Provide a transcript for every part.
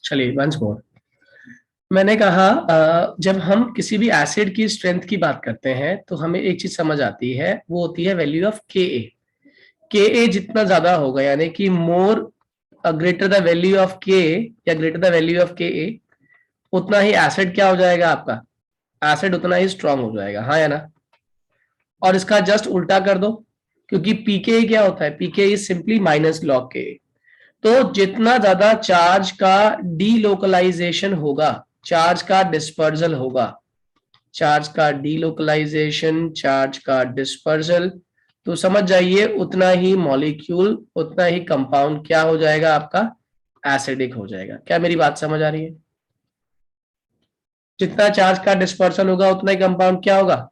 चलिए once more. मैंने कहा जब हम किसी भी एसिड की स्ट्रेंथ की बात करते हैं तो हमें एक चीज समझ आती है, वो होती है वैल्यू ऑफ के ए। के ए जितना ज्यादा होगा, यानी कि मोर ग्रेटर द वैल्यू ऑफ के या ग्रेटर द वैल्यू ऑफ के ए, उतना ही एसिड क्या हो जाएगा आपका, एसिड उतना ही स्ट्रांग हो जाएगा, हाँ या ना। और इसका जस्ट उल्टा कर दो, क्योंकि पीके क्या होता है, पीके इज सिंपली माइनस लॉग के। तो जितना ज्यादा चार्ज का डीलोकलाइजेशन होगा, चार्ज का डिस्पर्जल होगा, चार्ज का डीलोकलाइजेशन, चार्ज का डिस्पर्जल, तो समझ जाइए उतना ही मॉलिक्यूल, उतना ही कंपाउंड क्या हो जाएगा आपका, एसिडिक हो जाएगा। क्या मेरी बात समझ आ रही है? जितना चार्ज का डिस्पर्सन होगा उतना ही कंपाउंड क्या होगा,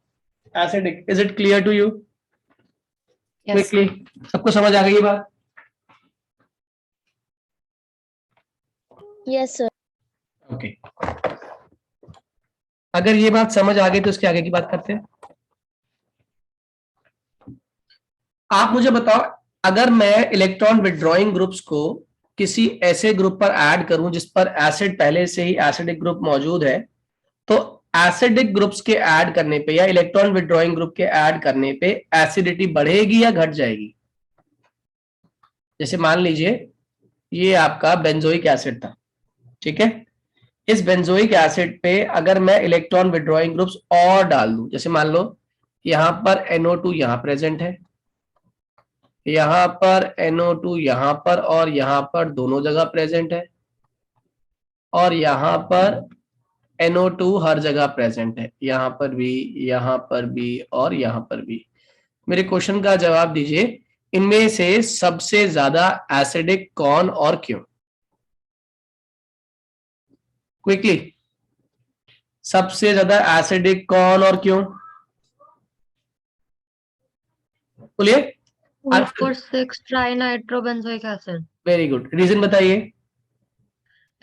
acidic. Is it clear to you? Yes. Quickly सबको समझ आ गई ये बात? Yes sir. ओके, अगर ये बात समझ आ गई तो इसके आगे की बात करते हैं। आप मुझे बताओ, अगर मैं इलेक्ट्रॉन विड्रॉइंग ग्रुप्स को किसी ऐसे ग्रुप पर ऐड करूं जिस पर एसिड पहले से ही एसिडिक ग्रुप मौजूद है, तो एसिडिक ग्रुप्स के ऐड करने पे या इलेक्ट्रॉन विड्रॉइंग ग्रुप के ऐड करने पे एसिडिटी बढ़ेगी या घट जाएगी? जैसे मान लीजिए ये आपका बेंजोइक एसिड था, ठीक है। इस बेंजोइक एसिड पे अगर मैं इलेक्ट्रॉन विड्रॉइंग ग्रुप्स और डाल दूं, जैसे मान लो यहां पर NO2 यहां प्रेजेंट है, यहां पर NO2 यहां पर, और यहां पर दोनों जगह प्रेजेंट है, और यहां पर NO2 हर जगह प्रेजेंट है, यहां पर भी, यहां पर भी, और यहां पर भी। मेरे क्वेश्चन का जवाब दीजिए, इनमें से सबसे ज्यादा एसिडिक कौन और क्यों? क्विकली, सबसे ज्यादा एसिडिक कौन और क्यों? बोलिए। 2,4,6 ट्राइनाइट्रोबेंजोइक एसिड। वेरी गुड, रीजन बताइए।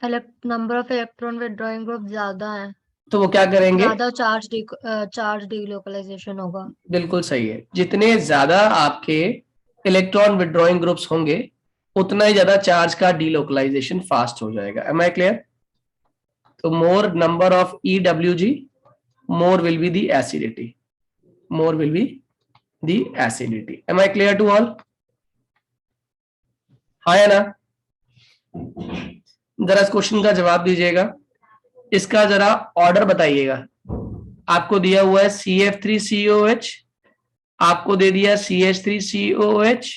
Number of electron withdrawing group ज्यादा है, तो वो क्या करेंगे? ज्यादा चार्ज डीलोकलाइजेशन होगा। बिल्कुल सही है, जितने ज्यादा आपके इलेक्ट्रॉन विड्रॉइंग ग्रुप्स होंगे उतना ही ज्यादा चार्ज का डीलोकलाइजेशन फास्ट हो जाएगा। Am I clear? तो more number of EWG, more will be the acidity, more will be the acidity. Am I clear to all? हाँ या ना? जरा इस क्वेश्चन का जवाब दीजिएगा, इसका जरा ऑर्डर बताइएगा। आपको दिया हुआ है CF3COH, आपको दे दिया CH3COH,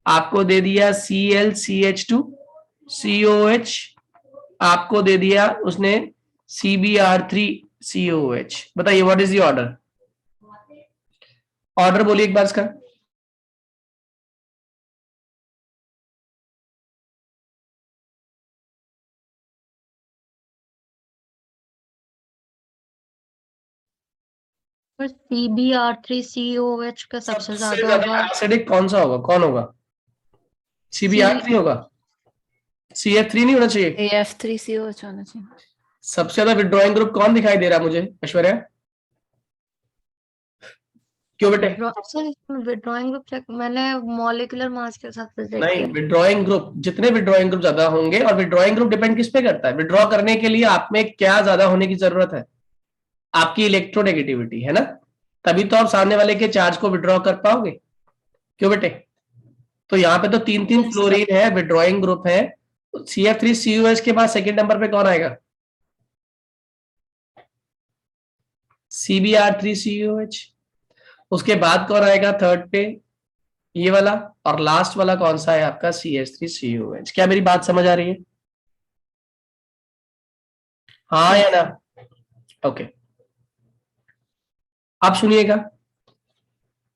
आपको दे दिया ClCH2COH, आपको दे दिया उसने CbR3COH। बताइए what is the order? Order बोलिए एक बार इसका। पर CbR3COH का सबसे ज्यादा होगा। एसिडिक कौन सा होगा, कौन होगा? CbR3 होगा, CF3 नहीं होना चाहिए? AF3COH होना चाहिए। सबसे ज्यादा विड्रॉइंग ग्रुप कौन दिखाई दे रहा है मुझे, ऐश्वर्या? क्यों बेटे? विड्रॉइंग ग्रुप चेक मैंने मॉलिक्यूलर मास के हिसाब से चेक नहीं, किया। विड्रॉइंग ग्रुप, जितने विड्रॉइंग ग्रुप ज्यादा होंगे, और विड्रॉइंग ग्रुप डिपेंड किस पे करता है, विड्रॉ करने के लिए आप में क्या ज्यादा होने की जरूरत है, आपकी इलेक्ट्रोनेगेटिविटी, है ना। तभी तो आप सामने वाले के चार्ज को विड्रॉ कर पाओगे। क्यों बेटे? तो यहाँ पे तो तीन तीन Yes, फ्लोरीन है, विड्रॉइंग ग्रुप है। CF3COH के बाद सेकंड नंबर पे कौन आएगा? CbR3COH। उसके बाद कौन आएगा थर्ड पे? ये वाला। और लास्ट वाला कौन सा है आपका? CH3COH। क्या मेरी बात समझ आ रही है? हाँ या ना? ओके, अब सुनिएगा।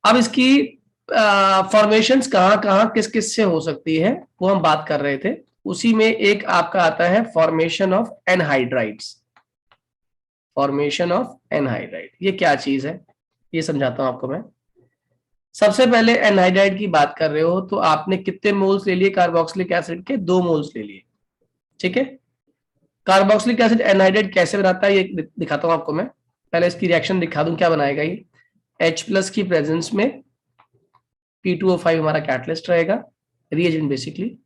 अब इसकी फॉर्मेशंस कहाँ कहाँ किस किस से हो सकती है वो हम बात कर रहे थे। उसी में एक आपका आता है formation of anhydrides. Formation of anhydride ये क्या चीज है, ये समझाता हूं आपको मैं। सबसे पहले एनहाइड्राइड की बात कर रहे हो तो आपने कितने मोल्स ले लिए कार्बोक्सिलिक एसिड के? 2 मोल्स ले लिए, ठीक है। कार्बोक्सिलिक एसिड एनहाइड्राइड कैसे बनाता है ये दिखाता हूं आपको मैं। पहले इसकी रिएक्शन दिखा दूं, क्या बनाएगा ये। H+ की प्रेजेंस में P2O5 हमारा कैटलिस्ट रहेगा, रिएजेंट बेसिकली।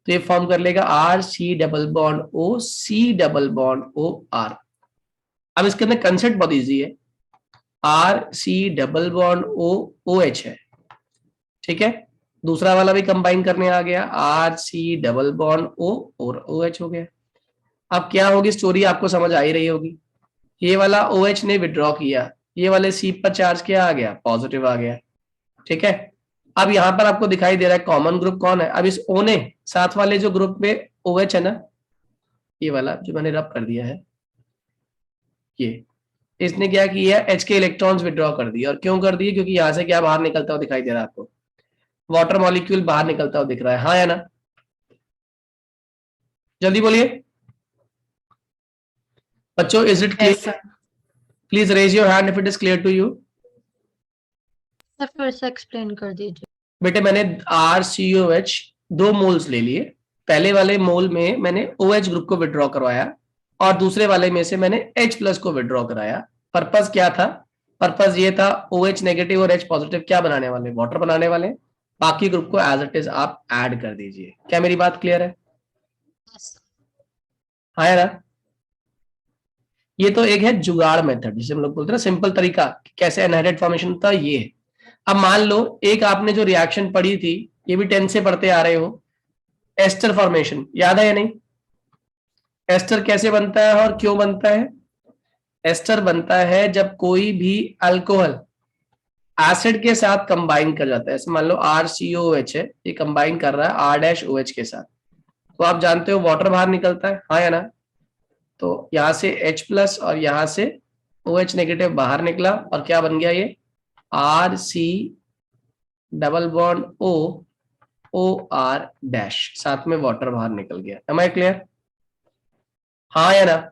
तो ये फॉर्म कर लेगा RC double bond O C double bond O R। अब इसके अंदर कंसेप्ट बहुत इजी है, RC double bond O OH है, ठीक है। दूसरा वाला भी कंबाइन करने आ गया, RC डबल बॉन्ड O और OH हो गया। अब क्या होगी स्टोरी, आपको समझ आ ही रही होगी। ये वाला OH ने विड्रॉ किया, ये वाले C पर चार्ज क्या आ गया, पॉजिटिव आ गया, ठीक है। अब यहां पर आपको दिखाई दे रहा है कॉमन ग्रुप कौन है। अब इस O ने साथ वाले जो ग्रुप में OH है ना, ये वाला जो मैंने रब कर दिया है, ये इसने क्या किया, H के इलेक्ट्रॉन्स विड्रॉ कर दिए। और क्यों कर दिए, क्योंकि यहां से क्या बाहर निकलता हुआ दिखाई दे रहा है आपको, वाटर मॉलिक्यूल बाहर निकलता हुआ दिख रहा है, हाँ या ना, जल्दी बोलिए बच्चों, is it Yes, clear? sir. Please raise your hand if it is clear to you. Sir फिर से एक्सप्लेन कर दीजिए। बेटे मैंने RCOH 2 मोल्स ले लिए, पहले वाले मोल में मैंने OH ग्रुप को विड्रॉ करवाया और दूसरे वाले में से मैंने H प्लस को विड्रॉ कराया। पर्पस क्या था, पर्पस ये था OH नेगेटिव और H पॉजिटिव क्या बनाने वाले, वाटर बनाने वाले। बाकी ग्रुप को एज इट इज आप ऐड कर दीजिए। क्या मेरी बात क्लियर है, हाँ या ना? ये तो एक है जुगाड़ मेथड, जिसे हम लोग बोलते हैं ना सिंपल तरीका कैसे एनहाइड्रेट फॉर्मेशन होता है, ये है। अब मान लो एक आपने जो रिएक्शन पढ़ी थी, ये भी 10 से पढ़ते आ रहे हो, एस्टर फॉर्मेशन, याद है या नहीं? एस्टर कैसे बनता है और क्यों बनता है? एस्टर बनता है जब कोई भी अल्कोहल एसिड के साथ कंबाइन कर जाता है। ऐसे मान लो RCOH है, ये कंबाइन कर रहा है R-OH के साथ, तो आप जानते हो वाटर बाहर निकलता है, हाँ या ना? तो यहां से H प्लस और यहां से OH नेगेटिव बाहर निकला और क्या बन गया, ये RC double bond OR dash, साथ में वाटर बाहर निकल गया। एम आई क्लियर, हाँ या ना?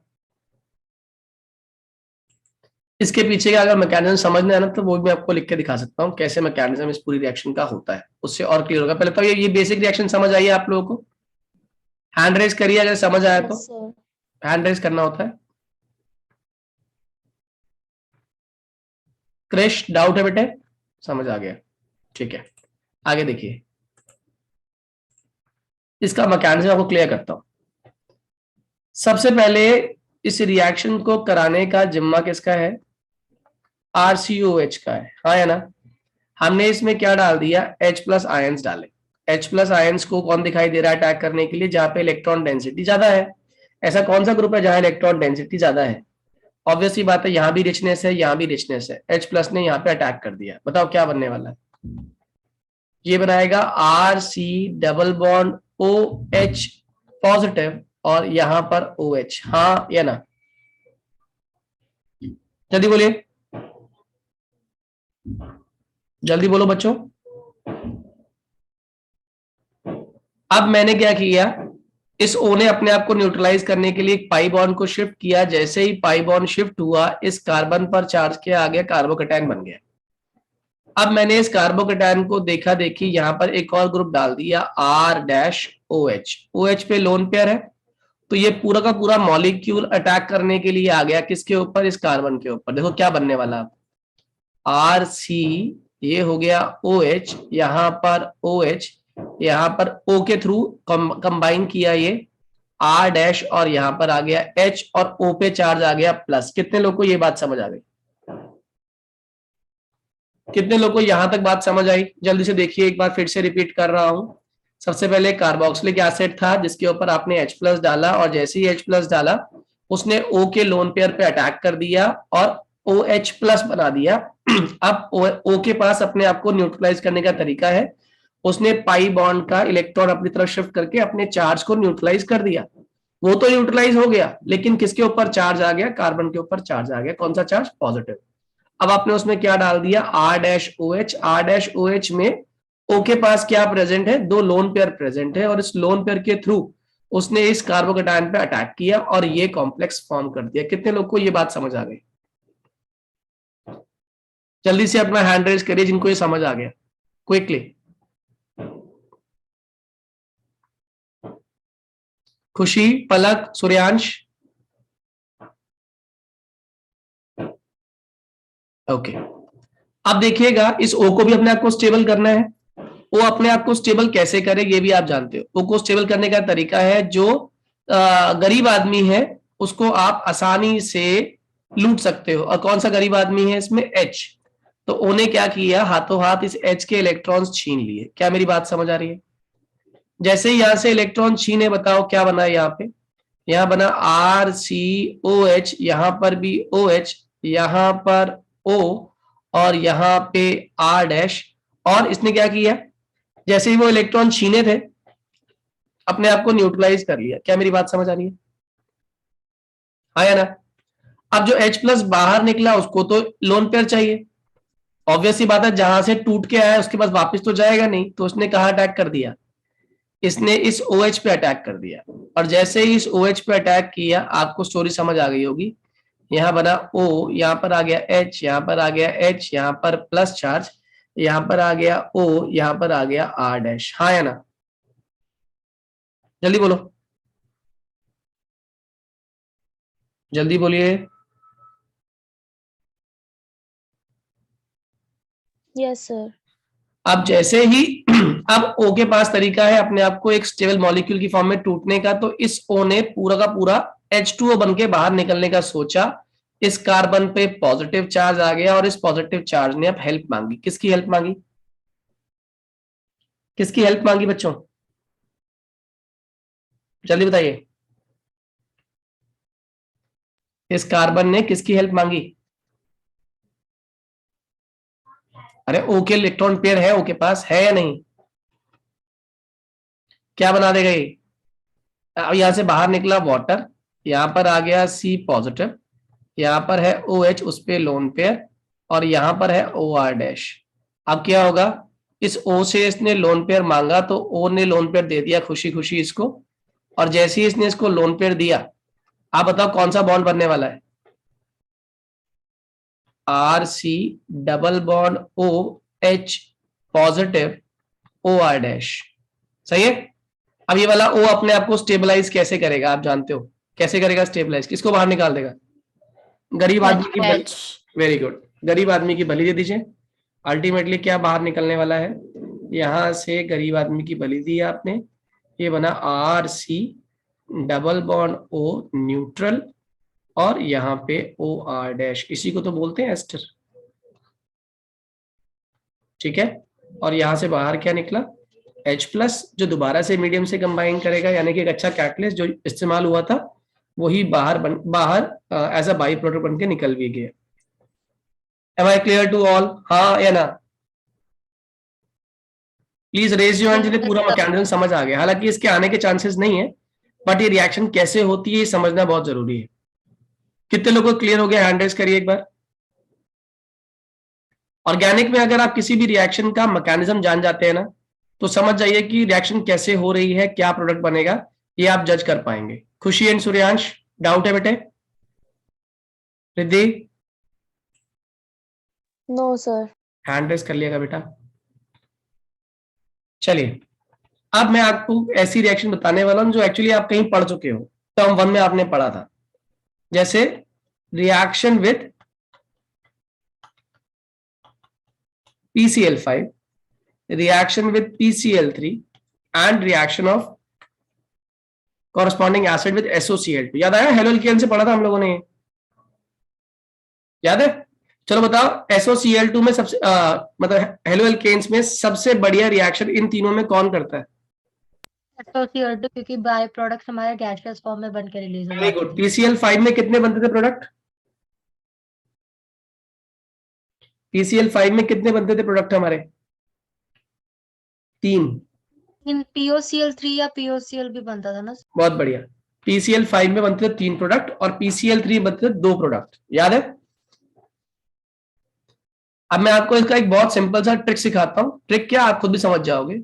इसके पीछे का अगर मैकेनिज्म समझना है ना, तो वो भी मैं आपको लिख के दिखा सकता हूँ कैसे मैकेनिज्म इस पूरी रिएक्शन का होता है, उससे और क्लियर होगा। पहले तो ये बेसिक रिएक्शन समझ आई है आप लोगों को? हैंड रेज करिए अगर समझ आया तो, हैंड रेज करना होता है। क्रिश डाउट है बेटे, समझ आ गया, ठीक है। आगे देखिए, इसका मैकेनिज्म आपको क्लियर करता हूं। सबसे पहले इस रिएक्शन को कराने का जिम्मा किसका है, RCOH का है, हाँ या ना? हमने इसमें क्या डाल दिया, H प्लस आयंस डाले। H प्लस आयंस को कौन दिखाई दे रहा है अटैक करने के लिए, जहां पे इलेक्ट्रॉन डेंसिटी ज्यादा है। ऐसा कौन सा ग्रुप है जहां इलेक्ट्रॉन डेंसिटी ज्यादा है? ऑब्वियसली बात है, यहां भी रिचनेस है, यहां भी रिचनेस है। H प्लस ने यहाँ पे अटैक कर दिया, बताओ क्या बनने वाला है? ये बनाएगा RC double bond OH positive और यहां पर OH, हाँ या ना? जल्दी बोलिए, जल्दी बोलो बच्चों। अब मैंने क्या किया, इस O ने अपने आप को न्यूट्रलाइज करने के लिए एक पाई बॉन्ड को शिफ्ट किया। जैसे ही पाई बॉन्ड शिफ्ट हुआ, इस कार्बन पर चार्ज किया, आ गया कार्बोकैटायन बन गया। अब मैंने इस कार्बोकैटायन को देखा देखी यहां पर एक और ग्रुप डाल दिया R-OH। OH पे लोन पेयर है, तो ये पूरा का पूरा मॉलिक्यूल अटैक करने के लिए आ गया किसके ऊपर, इस कार्बन के ऊपर। देखो क्या बनने वाला, RC ये हो गया OH, यहां पर OH, यहां पर O के थ्रू कंबाइन किया ये R- और यहां पर आ गया H और O पे चार्ज आ गया प्लस। कितने लोग को ये बात समझ आ गई? कितने लोग को यहां तक बात समझ आई? जल्दी से देखिए, एक बार फिर से रिपीट कर रहा हूं। सबसे पहले कार्बोक्सिलिक एसिड था जिसके ऊपर आपने H प्लस डाला, और जैसे ही H प्लस डाला उसने O के लोन पेयर पे अटैक कर दिया और OH प्लस बना दिया। अब O के पास अपने आप को न्यूट्रलाइज करने का तरीका है, उसने पाई बॉन्ड का इलेक्ट्रॉन अपनी तरफ शिफ्ट करके अपने चार्ज को न्यूट्रलाइज कर दिया। वो तो न्यूट्रलाइज हो गया, लेकिन किसके ऊपर चार्ज आ गया, कार्बन के ऊपर चार्ज आ गया। कौन सा चार्ज, पॉजिटिव। अब आपने उसमें क्या डाल दिया, R-OH। R-OH में O के पास क्या प्रेजेंट है, 2 लोन पेयर प्रेजेंट है, और इस लोन पेयर के थ्रू उसने इस कार्बोकैटायन पे अटैक किया और ये कॉम्प्लेक्स फॉर्म कर दिया। कितने लोग को ये बात समझ आ गई? जल्दी से अपना हैंड रेज करिए जिनको ये समझ आ गया, क्विकली। खुशी, पलक, सूर्यांश, ओके। अब देखिएगा, इस O को भी अपने आप को स्टेबल करना है, O अपने आप को स्टेबल कैसे करे ये भी आप जानते हो। O को स्टेबल करने का तरीका है, जो गरीब आदमी है उसको आप आसानी से लूट सकते हो। और कौन सा गरीब आदमी है इसमें? H। तो O ने क्या किया, हाथों हाथ इस H के इलेक्ट्रॉन्स छीन लिए। क्या मेरी बात समझ आ रही है? जैसे ही यहां से इलेक्ट्रॉन छीने, बताओ क्या बना यहाँ पे? यहाँ बना RCOH, यहाँ पर भी OH, यहाँ पर O, और यहाँ पे R डैश। और इसने क्या किया, जैसे ही वो इलेक्ट्रॉन छीने थे अपने आप को न्यूट्रलाइज कर लिया। क्या मेरी बात समझ आ रही है? हाँ या ना? अब जो H प्लस बाहर निकला उसको तो लोन पेयर चाहिए। ऑब्वियस सी बात है, जहां से टूट के आया उसके पास वापस तो जाएगा नहीं, तो उसने कहा अटैक कर दिया, इसने इस OH पे अटैक कर दिया। और जैसे ही इस OH पे अटैक किया, आपको स्टोरी समझ आ गई होगी। यहाँ बना O, यहाँ पर आ गया H, यहाँ पर आ गया H, यहाँ पर प्लस चार्ज, यहाँ पर आ गया O, यहाँ पर आ गया R डैश। हाँ या ना? जल्दी बोलो, जल्दी बोलिए। Yes sir. अब जैसे ही अब O के पास तरीका है अपने आप को एक स्टेबल मॉलिक्यूल की फॉर्म में टूटने का, तो इस O ने पूरा का पूरा H2O बन के बाहर निकलने का सोचा। इस कार्बन पे पॉजिटिव चार्ज आ गया और इस पॉजिटिव चार्ज ने अब हेल्प मांगी। किसकी हेल्प मांगी? किसकी हेल्प मांगी बच्चों? जल्दी बताइए। इस कार्बन ने किसकी हेल्प मांगी? अरे O के इलेक्ट्रॉन पेयर है O के पास, है या नहीं? क्या बना देगा ये? अब यहां से बाहर निकला वाटर, यहां पर आ गया C पॉजिटिव, यहां पर है OH, उस पे लोन पेयर, और यहां पर है OR डैश। अब क्या होगा, इस O से इसने लोन पेयर मांगा तो O ने लोन पेयर दे दिया खुशी खुशी इसको। और जैसे ही इसने इसको लोन पेयर दिया, आप बताओ कौन सा बॉन्ड बनने वाला है? RC double bond OH positive OR dash. सही है? अब ये वाला O अपने आप को स्टेबलाइज कैसे करेगा? आप जानते हो कैसे करेगा स्टेबलाइज? किसको बाहर निकाल देगा? गरीब आदमी की बलि। वेरी गुड, गरीब आदमी की बलि दे दीजिए। अल्टीमेटली क्या बाहर निकलने वाला है? यहां से गरीब आदमी की बलि दी आपने, ये बना RC double bond O neutral, और यहाँ पे OR डैश, इसी को तो बोलते हैं एस्टर। ठीक है? और यहां से बाहर क्या निकला? H प्लस, जो दोबारा से मीडियम से कंबाइन करेगा, यानी कि एक अच्छा कैटलिस्ट जो इस्तेमाल हुआ था वही बाहर एज अ बाई प्रोडक्ट बन के निकल भी गया। Am I clear to all? हाँ या ना? प्लीज रेज योर हैंड जिन्हें पूरा मैकेनिज्म समझ आ गया। हालांकि इसके आने के चांसेस नहीं है, बट ये रिएक्शन कैसे होती है ये समझना बहुत जरूरी है। कितने लोगों को क्लियर हो गया? हैंड रेज करिए एक बार। ऑर्गेनिक में अगर आप किसी भी रिएक्शन का मैकेनिज्म जान जाते हैं ना, तो समझ जाइए कि रिएक्शन कैसे हो रही है, क्या प्रोडक्ट बनेगा, ये आप जज कर पाएंगे। खुशी एंड सूर्यांश, डाउट है बेटे? Riddhi? No sir. Hand raise कर लिएगा बेटा। चलिए, अब मैं आपको ऐसी रिएक्शन बताने वाला हूं जो एक्चुअली आप कहीं पढ़ चुके हो, टर्म 1 में आपने पढ़ा था। जैसे reaction with PCl5, reaction with PCl3, and reaction of corresponding acid with SOCl2। याद आया? हेलो एल्केन से पढ़ा था हम लोगों ने, याद है? चलो बताओ, SOCl2 में सबसे मतलब हेलो एल्केन्स में सबसे बढ़िया रिएक्शन इन तीनों में कौन करता है? SOCl2, क्योंकि बाय प्रोडक्ट्स हमारे गैसियस फॉर्म में बनकर रिलीज हो वेरी जाते गुड। हैं। PCl5 में कितने बनते थे प्रोडक्ट? PCl5 में कितने बनते थे प्रोडक्ट हमारे? 3। इन POCl3 या POCl भी बनता था ना? बहुत बढ़िया। PCl5 में बनते थे 3 प्रोडक्ट और PCl3 में बनते थे 2 प्रोडक्ट। याद है? अब मैं आपको इसका एक बहुत सिंपल सा ट्रिक सिखाता हूं। ट्रिक क्या, आप खुद भी समझ जाओगे।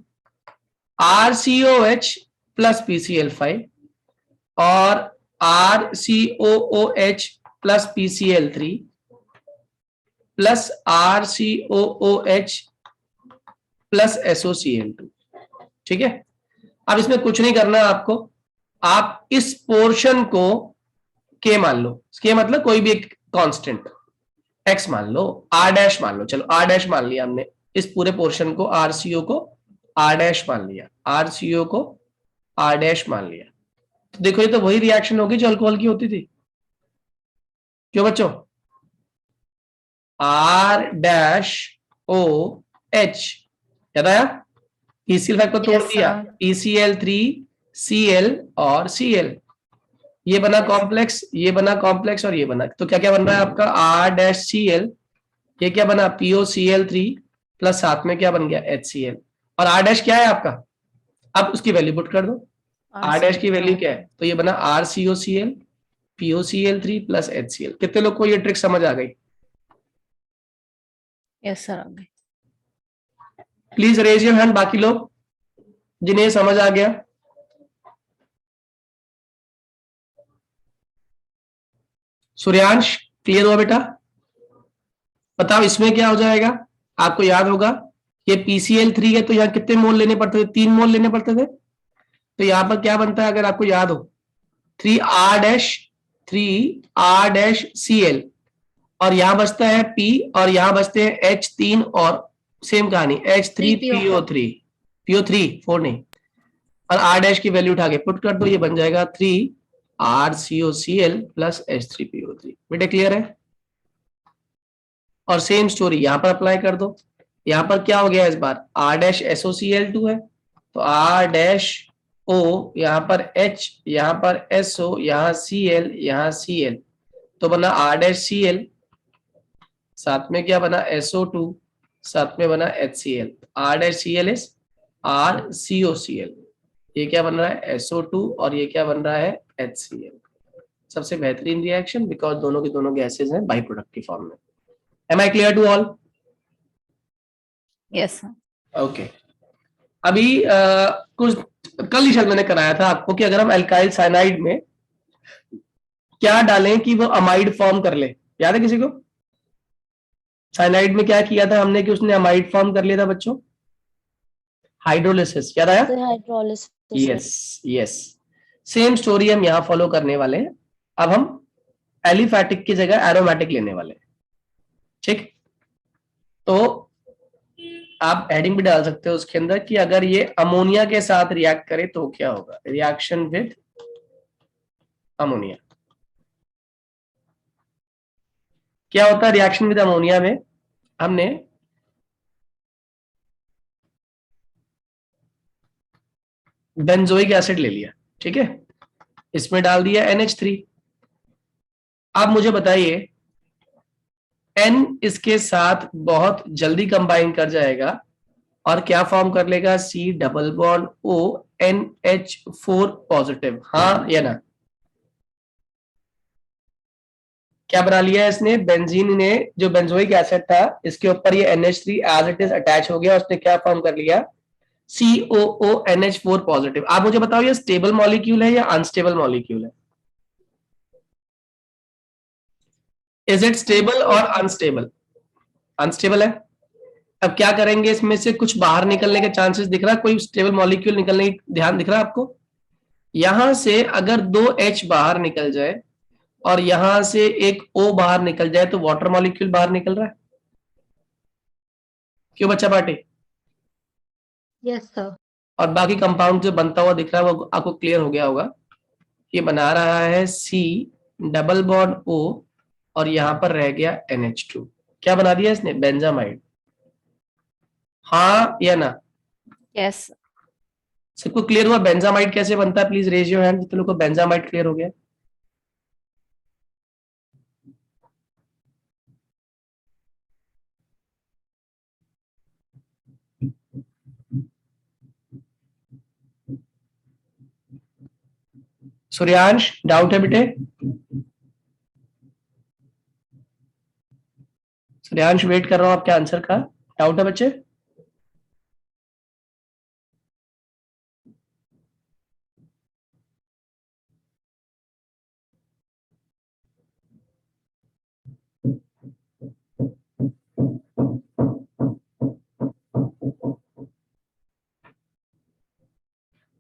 RCOH प्लस PCl5 और RCOOH plus PCl3 plus RCOOH plus SOCl2। ठीक है? अब इसमें कुछ नहीं करना है आपको, आप इस पोर्शन को K मान लो। K मतलब कोई भी एक कांस्टेंट X मान लो, R डैश मान लो। चलो R डैश मान लिया हमने, इस पूरे पोर्शन को RCO को आर डैश मान लिया, RCO को आर डैश मान लिया। तो देखो ये तो वही रिएक्शन होगी जो अल्कोहल की होती थी, क्यों बच्चों? R डैश O H, याद आया? ECl फाइव को तोड़ Yes, दिया, sir. ECl3 Cl और Cl, ये बना कॉम्प्लेक्स, ये बना कॉम्प्लेक्स और ये बना, तो क्या क्या बन रहा है आपका R डैश Cl, ये क्या बना POCl3 प्लस साथ में क्या बन गया HCl, और R डैश क्या है आपका, अब उसकी वैल्यू पुट कर दो, R डैश की वैल्यू क्या है, तो ये बना RCOCl POCl3 प्लस HCl। कितने लोग को ये ट्रिक समझ आ गई? यस सर, आ गई। प्लीज रेज योर हैंड बाकी लोग जिन्हें समझ आ गया। सूर्यांश क्लियर हुआ बेटा? बताओ इसमें क्या हो जाएगा, आपको याद होगा ये PCl3 है तो यहाँ कितने मोल लेने पड़ते थे, 3 मोल लेने पड़ते थे, तो यहाँ पर क्या बनता है अगर आपको याद हो, 3R डैश Cl, और यहां बचता है P, और यहां बचते हैं H3 और सेम कहानी H3PO3, PO3 4 नहीं, और R डैश की वैल्यू उठा के पुट कर दो, ये बन जाएगा 3RCOCl प्लस H3PO3। बेटे क्लियर है? और सेम स्टोरी यहां पर अप्लाई कर दो, यहां पर क्या हो गया इस बार, R डैश SOCl2 है, तो R डैश O, यहां पर H, यहां पर SO, यहां Cl, यहां Cl, तो बना R डैश Cl, साथ में क्या बना SO2, साथ में बना HCl, R dash Cl is RCOCl, ये क्या बन रहा है SO2 और ये क्या बन रहा है HCl। सबसे बेहतरीन रिएक्शन, बिकॉज दोनों के दोनों गैसेज हैं बाई प्रोडक्ट की फॉर्म में। Am I clear to all? Yes sir. Okay, अभी कुछ कल ही शायद मैंने कराया था आपको कि अगर हम एल्काइल साइनाइड में क्या डालें कि वो अमाइड फॉर्म कर ले, याद है किसी को? साइनाइड में क्या किया था हमने कि उसने अमाइड फॉर्म कर लिया था बच्चों, हाइड्रोलिसिस, याद आया? Sir, hydrolysis. Yes yes, same story हम यहाँ फॉलो करने वाले हैं। अब हम एलिफैटिक की जगह एरोमेटिक लेने वाले हैं, ठीक? तो आप हेडिंग भी डाल सकते हो उसके अंदर कि अगर ये अमोनिया के साथ रिएक्ट करे तो क्या होगा, रिएक्शन विद अमोनिया। क्या होता है रिएक्शन विद अमोनिया में, हमने बेंजोइक एसिड ले लिया, ठीक है, इसमें डाल दिया NH3। अब मुझे बताइए N इसके साथ बहुत जल्दी कंबाइन कर जाएगा और क्या फॉर्म कर लेगा, C double bond O NH4 positive, हाँ या ना? क्या बना लिया इसने, बेंजीन ने जो बेंजोइक एसिड था इसके ऊपर ये NH3 as it is attach हो गया, उसने क्या फॉर्म कर लिया, COONH4 पॉजिटिव। आप मुझे बताओ ये स्टेबल मॉलिक्यूल है या अनस्टेबल मॉलिक्यूल है? इज इट स्टेबल और अनस्टेबल? अनस्टेबल है। अब क्या करेंगे, इसमें से कुछ बाहर निकलने के चांसेस दिख रहा है, कोई स्टेबल मॉलिक्यूल निकलने की ध्यान दिख रहा है आपको? यहां से अगर 2 H बाहर निकल जाए और यहां से एक O बाहर निकल जाए तो वाटर मॉलिक्यूल बाहर निकल रहा है, क्यों बच्चा पार्टी? Yes, sir. और बाकी कंपाउंड जो बनता हुआ दिख रहा है वो आपको क्लियर हो गया होगा, ये बना रहा है C डबल बॉन्ड O और यहां पर रह गया NH2, क्या बना दिया इसने, बेंजामाइड, हाँ या ना? यस सबको क्लियर हुआ बेंजामाइड कैसे बनता है? प्लीज रेज योर हैंड जितने लोगों को बेंजामाइड क्लियर हो गया। सूर्यांश डाउट है बेटे? सूर्यांश वेट कर रहा हूं आपके आंसर का, डाउट है बच्चे?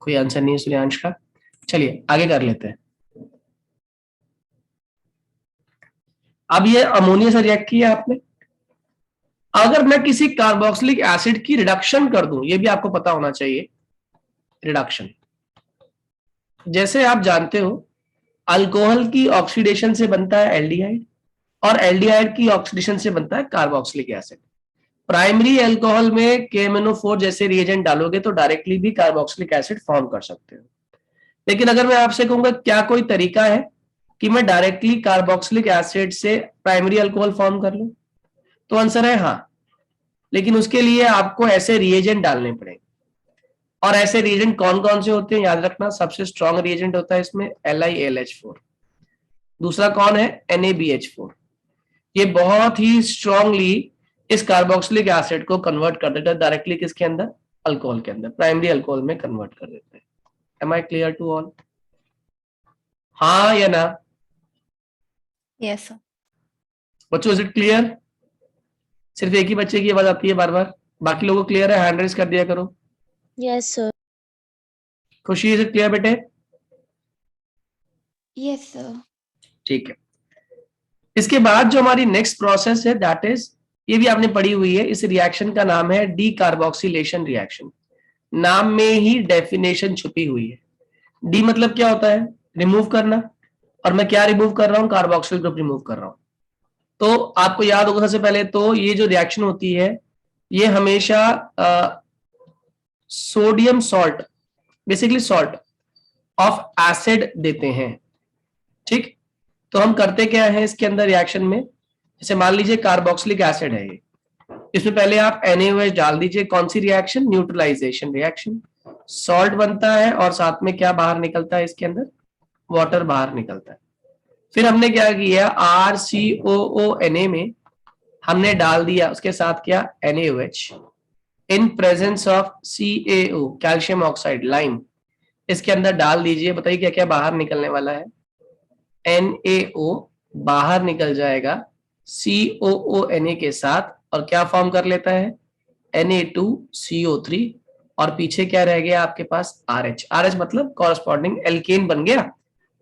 कोई आंसर नहीं है सूर्यांश का, चलिए आगे कर लेते हैं। अब ये अमोनिया से रिएक्ट किया आपने, अगर मैं किसी कार्बोक्सिलिक एसिड की रिडक्शन कर दूं, ये भी आपको पता होना चाहिए, रिडक्शन, जैसे आप जानते हो अल्कोहल की ऑक्सीडेशन से बनता है एल्डिहाइड और एल्डिहाइड की ऑक्सीडेशन से बनता है कार्बोक्सिलिक एसिड। प्राइमरी अल्कोहल में KMnO4 जैसे रिएजेंट डालोगे तो डायरेक्टली भी कार्बोक्सिलिक एसिड फॉर्म कर सकते हो। लेकिन अगर मैं आपसे कहूंगा क्या कोई तरीका है कि मैं डायरेक्टली कार्बोक्सिलिक एसिड से प्राइमरी अल्कोहल फॉर्म कर लूं, तो आंसर है हाँ, लेकिन उसके लिए आपको ऐसे रिएजेंट डालने पड़ेंगे। और ऐसे रिएजेंट कौन कौन से होते हैं याद रखना, सबसे स्ट्रॉन्ग रिएजेंट होता है इसमें LiAlH4, दूसरा कौन है NaBH4। ये बहुत ही स्ट्रांगली इस कार्बोक्सिलिक एसिड को कन्वर्ट कर देता है डायरेक्टली किसके अंदर, अल्कोहल के अंदर, प्राइमरी अल्कोहल में कन्वर्ट कर देते हैं। Am I clear to all? हाँ या ना Yes, sir. बच्चों, इज इट क्लियर? सिर्फ एक ही बच्चे की आवाज आती है बार बार, बाकी लोगों को क्लियर है? हैंड रेज कर दिया करो। Yes, sir. खुशी, इज इट क्लियर बेटे? Yes, sir. ठीक है। इसके बाद जो हमारी नेक्स्ट प्रोसेस है दैट इज, ये भी आपने पढ़ी हुई है, इस रिएक्शन का नाम है डीकार्बोक्सिलेशन रिएक्शन। नाम में ही डेफिनेशन छुपी हुई है। डी मतलब क्या होता है, रिमूव करना, और मैं क्या रिमूव कर रहा हूं, कार्बोक्सिल ग्रुप रिमूव कर रहा हूं। तो आपको याद होगा सबसे पहले तो ये जो रिएक्शन होती है ये हमेशा sodium salt, basically salt of acid देते हैं। ठीक, तो हम करते क्या है इसके अंदर रिएक्शन में, जैसे मान लीजिए कार्बोक्सिलिक एसिड है ये, इसमें पहले आप NaOH डाल दीजिए। कौन सी रिएक्शन, न्यूट्रलाइजेशन रिएक्शन। सॉल्ट बनता है और साथ में क्या बाहर निकलता है इसके अंदर, वाटर बाहर निकलता है। फिर हमने क्या किया, RCOONA में हमने डाल दिया उसके साथ क्या, NaOH in presence of CaO, calcium oxide lime, इसके अंदर डाल दीजिए। बताइए क्या क्या बाहर निकलने वाला है, NaO बाहर निकल जाएगा COONA के साथ, और क्या फॉर्म कर लेता है, Na2CO3, और पीछे क्या रह गया आपके पास, RH मतलब कॉरस्पॉन्डिंग एल्केन बन गया,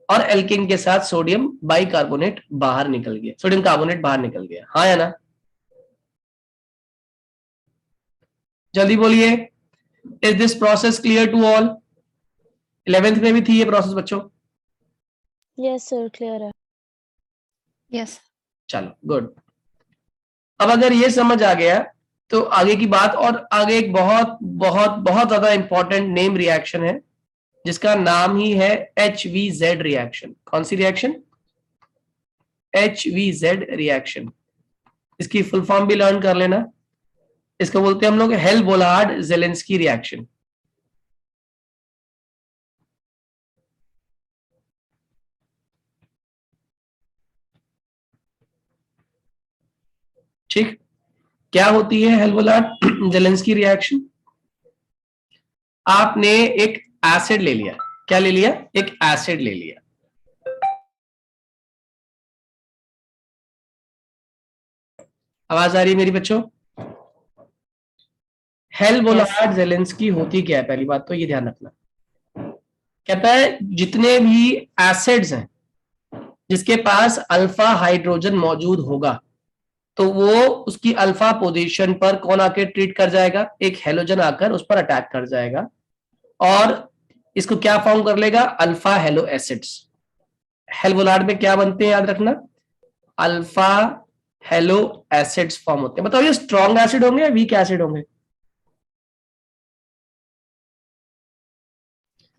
और एल्केन के साथ सोडियम बाइकार्बोनेट बाहर निकल गया, सोडियम कार्बोनेट बाहर निकल गया। हाँ या ना, जल्दी बोलिए। Is this process clear to all? 11th में भी थी ये प्रोसेस बच्चों? Yes, sir. Clear है. Yes. चलो गुड। अब अगर ये समझ आ गया तो आगे की बात, और आगे एक बहुत बहुत बहुत ज्यादा इंपॉर्टेंट नेम रिएक्शन है जिसका नाम ही है HVZ रिएक्शन। कौन सी रिएक्शन, HVZ रिएक्शन। इसकी फुल फॉर्म भी लर्न कर लेना। इसको बोलते हैं हम लोग हेल-बोलार्ड ज़ेलेंस्की रिएक्शन। ठीक, क्या होती है हेल-बोलार्ड ज़ेलेंस्की रिएक्शन? आपने एक एसिड ले लिया, क्या ले लिया, एक एसिड ले लिया। आवाज आ रही है मेरी बच्चों? हेल-बोलार्ड ज़ेलेंस्की होती क्या है, पहली बात तो ये ध्यान रखना। कहता है जितने भी एसिड्स हैं जिसके पास अल्फा हाइड्रोजन मौजूद होगा तो वो उसकी अल्फा पोजीशन पर कौन आके ट्रीट कर जाएगा, एक हेलोजन आकर उस पर अटैक कर जाएगा और इसको क्या फॉर्म कर लेगा, अल्फा हेलो एसिड्स। हेल-बोलार्ड में क्या बनते हैं याद रखना, अल्फा हेलो एसिड्स फॉर्म होते हैं। बताओ ये स्ट्रॉन्ग एसिड होंगे या वीक एसिड होंगे?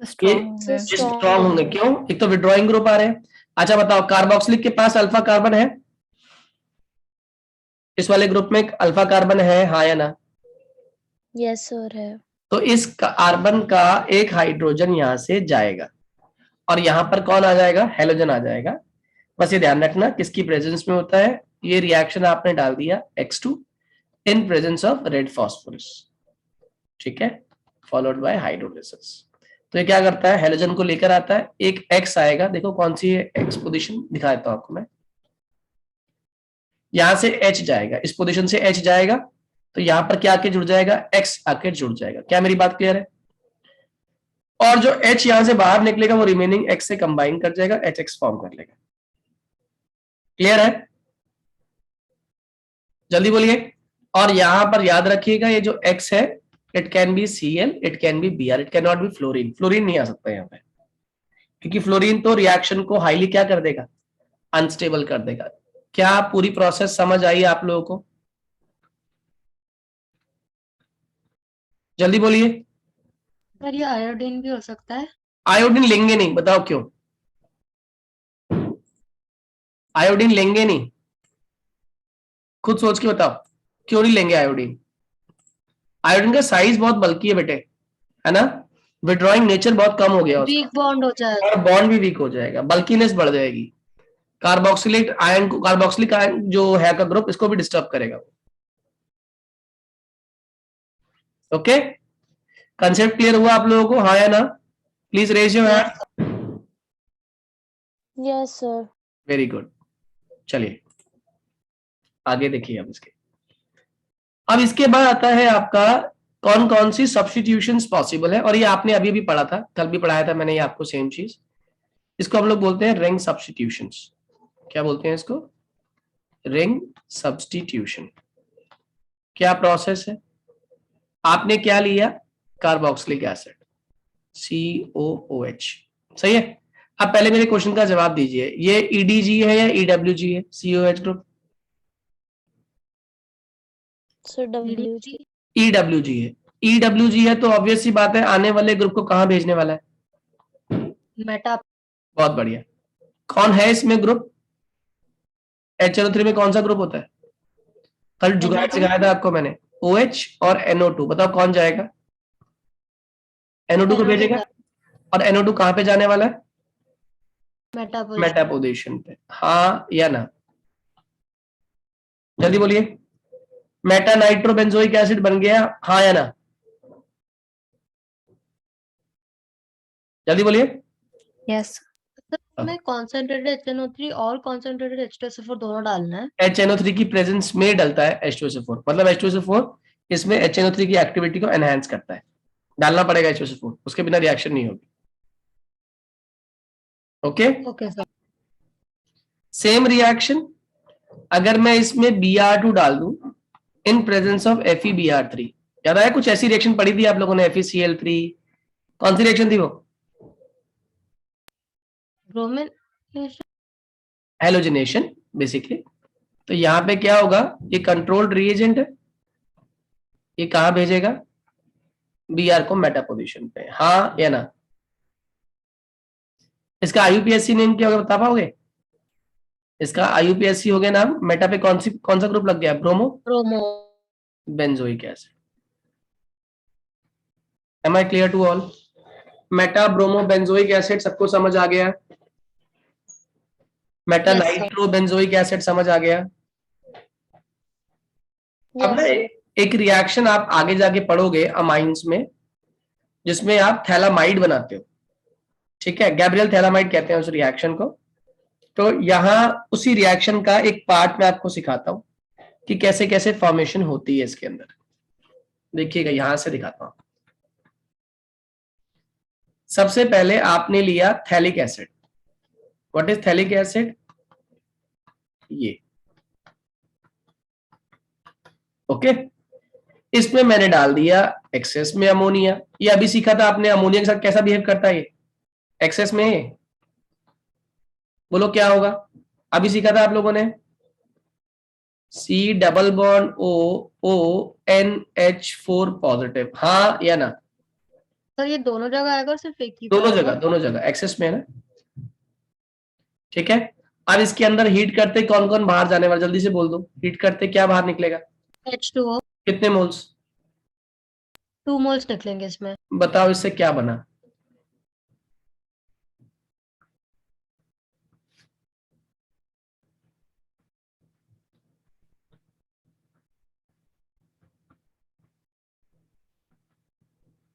Strong. स्ट्रॉन्ग होंगे। क्यों, एक तो विड्रॉइंग ग्रुप आ रहे हैं। अच्छा बताओ, कार्बोक्सिलिक के पास अल्फा कार्बन है, इस वाले ग्रुप में अल्फा कार्बन है, हाँ या ना? Yes, sir. है. तो इस कार्बन का एक हाइड्रोजन यहां से जाएगा और यहां पर कौन आ जाएगा, हेलोजन आ जाएगा। बस ये ध्यान रखना किसकी प्रेजेंस में होता है, ये रिएक्शन आपने डाल दिया X2 in presence of red phosphorus, ठीक है, फॉलोड बाय हाइड्रोलिसिस। तो ये क्या करता है, हेलोजन को लेकर आता है, एक X आएगा, देखो कौन सी है X पोजीशन, दिखा देता हूं आपको मैं। यहां से H जाएगा, इस पोजीशन से H जाएगा, तो यहां पर क्या आके जुड़ जाएगा, X आके जुड़ जाएगा। क्या मेरी बात क्लियर है? और जो H यहां से बाहर निकलेगा वो रिमेनिंग X से कंबाइन कर जाएगा, HX फॉर्म कर लेगा। क्लियर है? जल्दी बोलिए। और यहां पर याद रखिएगा ये जो X है, it can be Cl, it can be Br, it can not be fluorine. Fluorine नहीं आ सकता यहाँ पे, क्योंकि फ्लोरीन तो रिएक्शन को हाईली क्या कर देगा, अनस्टेबल कर देगा। क्या पूरी प्रोसेस समझ आई आप लोगों को? जल्दी बोलिए। सर ये आयोडीन भी हो सकता है? आयोडीन लेंगे नहीं, बताओ क्यों? आयोडीन लेंगे नहीं, खुद सोच के बताओ क्यों नहीं लेंगे आयोडीन? आयोडीन का साइज बहुत बल्कि है बेटे, है ना, विड्रॉइंग नेचर बहुत कम हो गया उसका, वीक बॉन्ड हो जाएगा। और बॉन्ड भी वीक हो जाएगा, बल्कीनेस बढ़ जाएगी। कार्बोक्सिलेट आयन को, कार्बोक्सिलिक आयन जो है का ग्रुप, इसको भी डिस्टर्ब करेगा। ओके, कंसेप्ट क्लियर हुआ आप लोगों को, हाँ या ना? Please raise your hand. Yes, sir. Very good. चलिए आगे देखिए अब इसके। अब इसके बाद आता है आपका कौन कौन सी सब्स्टिट्यूशंस पॉसिबल है, और ये आपने अभी भी पढ़ा था, कल भी पढ़ाया था मैंने ये आपको सेम चीज। इसको हम लोग बोलते हैं रिंग सब्स्टिट्यूशंस। क्या बोलते हैं इसको? Ring substitution. क्या प्रोसेस है? आपने क्या लिया? कार्बोक्सिलिक एसिड, COOH, सही है। अब पहले मेरे क्वेश्चन का जवाब दीजिए, ये EDG है या EWG है? COH group So WG. EWG है। EWG है तो ऑब्वियस सी बात है, आने वाले ग्रुप को कहां भेजने वाला है? मेटा। बहुत बढ़िया। कौन है इसमें ग्रुप? HNO3 में कौन सा ग्रुप होता है? कल जुगाड़ NO2? सिखाया था आपको मैंने, OH और NO2, बताओ कौन जाएगा? NO2 को भेजेगा, और NO2 कहां पे जाने वाला है? मेटापोजिशन। मेटापोजिशन पे, हाँ या ना? जल्दी बोलिए। मेटा नाइट्रोबेंजोइक एसिड बन गया, हाँ या ना? जल्दी बोलिए। Yes. में कॉन्सेंट्रेटेड HNO3 और कॉन्सेंट्रेटेड H2SO4 दोनों डालना है? HNO3 की प्रेजेंस में डलता है H2SO4, मतलब H2SO4 इसमें HNO3 की एक्टिविटी को एनहांस करता है, डालना पड़ेगा H2SO4, उसके बिना रिएक्शन नहीं होगी। Okay, okay sir. Same reaction अगर मैं इसमें Br2 डाल दूं इन प्रेजेंस ऑफ FeBr3, याद आया कुछ ऐसी रिएक्शन पढ़ी थी आप लोगों ने, FeCl3, कौन सी रिएक्शन थी वो? ब्रोमीन। Halogenation basically. तो यहाँ पे क्या होगा, ये कंट्रोल्ड रिएजेंट है, ये कहां भेजेगा? Br को मेटा पोजीशन पे, हाँ या ना? इसका IUPAC नेम क्या होगा बता पाओगे? इसका IUPAC हो गया नाम, मेटा पे कौन सा ग्रुप लग गया? Bromo bromo. Benzoic acid. Am I clear to all? Meta bromo benzoic acid सबको समझ आ गया? Meta Yes, sir. Nitro benzoic acid समझ आ गया? अब Yes, ना sir. एक रिएक्शन आप आगे जाके पढ़ोगे अमाइंस में, जिसमें आप थैलामाइड बनाते हो, ठीक है, गैब्रियल थैलामाइड कहते हैं उस रिएक्शन को। तो यहाँ उसी रिएक्शन का एक पार्ट मैं आपको सिखाता हूं कि कैसे कैसे फॉर्मेशन होती है इसके अंदर। देखिएगा यहां से दिखाता हूं। सबसे पहले आपने लिया phthalic acid. What is phthalic acid? ये ओके, इसमें मैंने डाल दिया एक्सेस में अमोनिया। ये अभी सीखा था आपने, अमोनिया के साथ कैसा बिहेव करता है ये एक्सेस में, बोलो क्या होगा? अभी सीखा था आप लोगों ने, C+O पॉजिटिव, हाँ या ना? सर ये दोनों जगह आएगा और सिर्फ एक ही पे दोनों आएगा? जगह, दोनों जगह एक्सेस में है ना, ठीक है। अब इसके अंदर हीट करते कौन कौन बाहर जाने वाला, जल्दी से बोल दो, हीट करते क्या बाहर निकलेगा? H2O। कितने मोल्स? 2 मोल्स निकलेंगे इसमें। बताओ इससे क्या बना?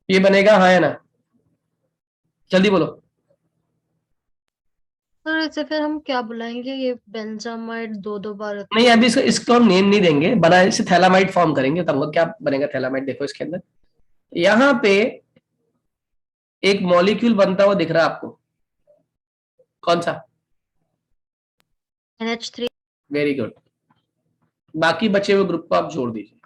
ये बनेगा हाँ या ना? जल्दी बोलो। सर इसे फिर हम क्या बुलाएंगे? ये बेंजामाइड दो बार नहीं अभी इसको हम नेम नहीं देंगे, बना इसे थैलामाइड फॉर्म करेंगे, तब क्या बनेगा थैलामाइड। देखो इसके अंदर यहाँ पे एक मॉलिक्यूल बनता हुआ दिख रहा है आपको, कौन सा? NH3। Very good. बाकी बचे हुए ग्रुप को आप जोड़ दीजिए।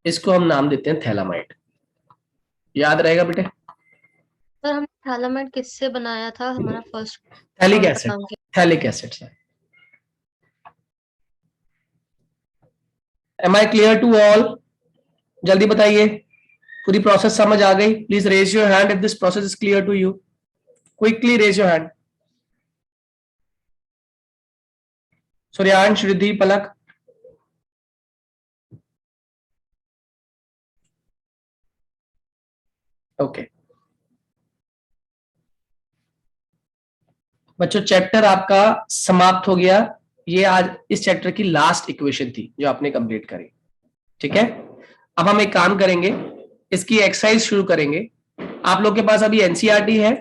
इसको हम नाम देते हैं थैलामाइड। याद रहेगा बेटे? सर हम थैलामाइड किससे बनाया था हमारा first phthalic acid, phthalic acid से। Am I clear to all? जल्दी बताइए, पूरी प्रोसेस समझ आ गई? Please raise your hand if this process is clear to you. Quickly raise your hand. Suryansh, Riddhi, Palak. Okay बच्चों, चैप्टर आपका समाप्त हो गया। ये आज इस चैप्टर की लास्ट इक्वेशन थी जो आपने कंप्लीट करी। ठीक है, अब हम एक काम करेंगे, इसकी एक्सरसाइज शुरू करेंगे। आप लोग के पास अभी एनसीईआरटी है?